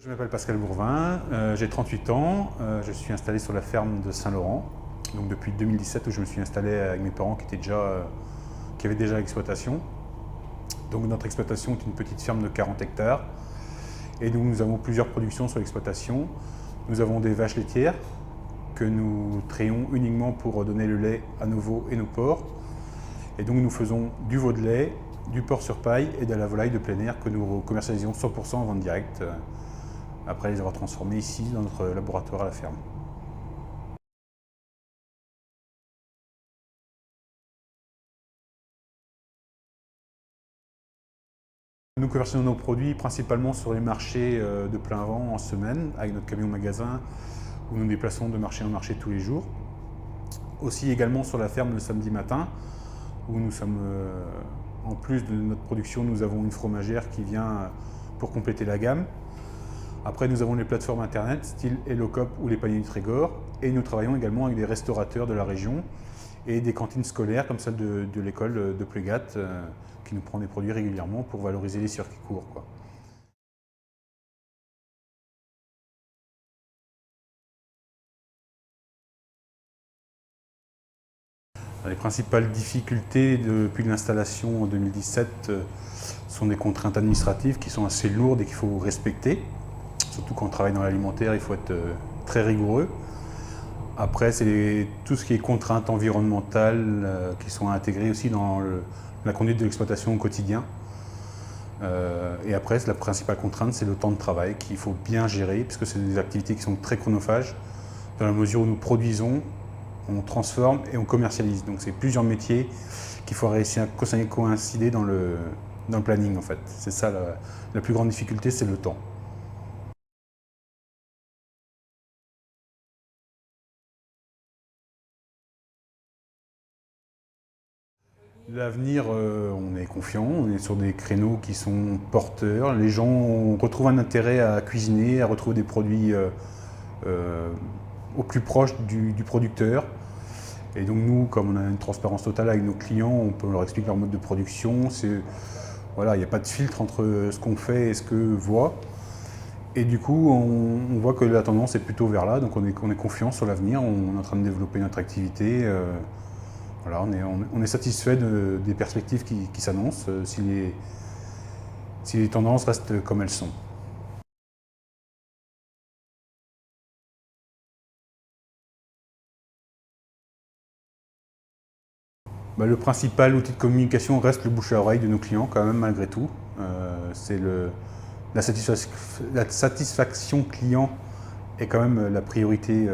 Je m'appelle Pascal Bourvin, j'ai 38 ans, je suis installé sur la ferme de Saint-Laurent, donc depuis 2017 où je me suis installé avec mes parents qui avaient déjà l'exploitation. Donc notre exploitation est une petite ferme de 40 hectares et nous avons plusieurs productions sur l'exploitation. Nous avons des vaches laitières que nous trayons uniquement pour donner le lait à nos veaux et nos porcs. Et donc nous faisons du veau de lait, du porc sur paille et de la volaille de plein air que nous commercialisons 100% en vente directe, après les avoir transformés ici dans notre laboratoire à la ferme. Nous commercions nos produits principalement sur les marchés de plein vent en semaine, avec notre camion magasin où nous nous déplaçons de marché en marché tous les jours. Aussi également sur la ferme le samedi matin, où nous sommes, en plus de notre production, nous avons une fromagère qui vient pour compléter la gamme. Après, nous avons les plateformes internet, style Hellocop ou les paniers du Trégor. Et nous travaillons également avec des restaurateurs de la région et des cantines scolaires comme celle de l'école de Plégat, qui nous prend des produits régulièrement pour valoriser les circuits courts, quoi. Les principales difficultés depuis l'installation en 2017 sont des contraintes administratives qui sont assez lourdes et qu'il faut respecter. Surtout quand on travaille dans l'alimentaire, il faut être très rigoureux. Après, c'est tout ce qui est contraintes environnementales qui sont intégrées aussi dans la conduite de l'exploitation au quotidien. Et après, la principale contrainte, c'est le temps de travail qu'il faut bien gérer, puisque c'est des activités qui sont très chronophages, dans la mesure où nous produisons, on transforme et on commercialise. Donc c'est plusieurs métiers qu'il faut réussir à coïncider dans le planning, en fait. C'est ça la plus grande difficulté, c'est le temps. L'avenir, on est confiant, on est sur des créneaux qui sont porteurs. Les gens retrouvent un intérêt à cuisiner, à retrouver des produits au plus proche du producteur. Et donc nous, comme on a une transparence totale avec nos clients, on peut leur expliquer leur mode de production. Voilà, il n'y a pas de filtre entre ce qu'on fait et ce qu'eux voient. Et du coup, on voit que la tendance est plutôt vers là, donc on est confiant sur l'avenir, on est en train de développer notre activité. Voilà, on est satisfait des perspectives qui s'annoncent si les tendances restent comme elles sont. Bah, le principal outil de communication reste le bouche à oreille de nos clients quand même malgré tout. C'est la satisfaction client est quand même la priorité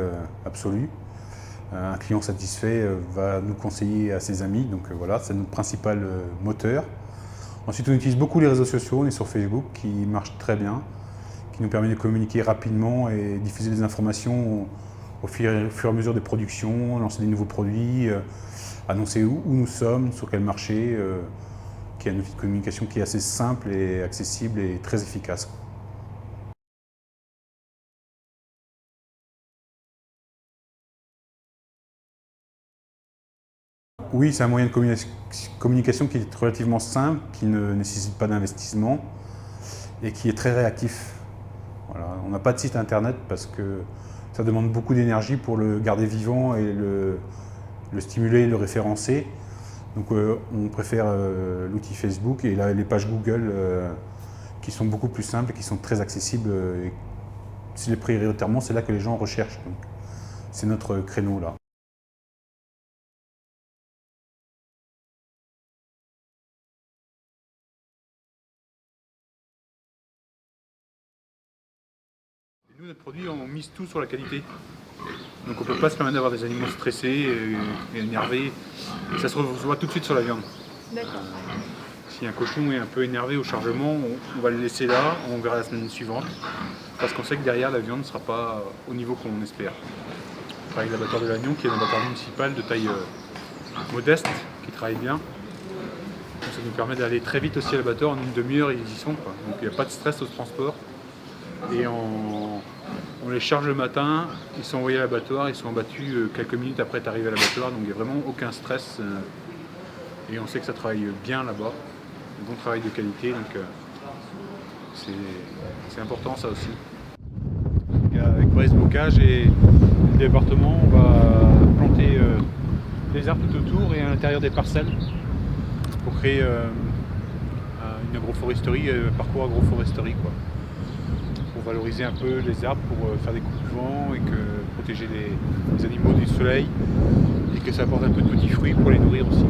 absolue. Un client satisfait va nous conseiller à ses amis, donc voilà, c'est notre principal moteur. Ensuite, on utilise beaucoup les réseaux sociaux, on est sur Facebook qui marche très bien, qui nous permet de communiquer rapidement et diffuser des informations au fur et à mesure des productions, lancer des nouveaux produits, annoncer où nous sommes, sur quel marché, qui est un outil de communication qui est assez simple et accessible et très efficace. Oui, c'est un moyen de communication qui est relativement simple, qui ne nécessite pas d'investissement et qui est très réactif. Voilà. On n'a pas de site internet parce que ça demande beaucoup d'énergie pour le garder vivant et le stimuler, le référencer. Donc on préfère l'outil Facebook et les pages Google qui sont beaucoup plus simples et qui sont très accessibles. Et prioritairement, c'est là que les gens recherchent. C'est notre créneau là. Et nous, notre produit, on mise tout sur la qualité. Donc on ne peut pas se permettre d'avoir des animaux stressés et énervés. Et ça se voit tout de suite sur la viande. D'accord. Si un cochon est un peu énervé au chargement, on va le laisser là, on verra la semaine suivante. Parce qu'on sait que derrière, la viande ne sera pas au niveau qu'on espère. On travaille avec l'abattoir de l'Agnon, qui est un abattoir municipal de taille modeste, qui travaille bien. Donc ça nous permet d'aller très vite aussi à l'abattoir, en une demi-heure ils y sont, quoi. Donc il n'y a pas de stress au transport. Et on les charge le matin, ils sont envoyés à l'abattoir, ils sont abattus quelques minutes après être arrivés à l'abattoir, donc il n'y a vraiment aucun stress. Et on sait que ça travaille bien là-bas, un bon travail de qualité, donc c'est important ça aussi. préparer ce bocage et le département on va planter des arbres tout autour et à l'intérieur des parcelles pour créer une agroforesterie, parcours agroforesterie quoi. Pour valoriser un peu les arbres, pour faire des coups de vent et protéger les animaux du soleil et que ça apporte un peu de petits fruits pour les nourrir aussi.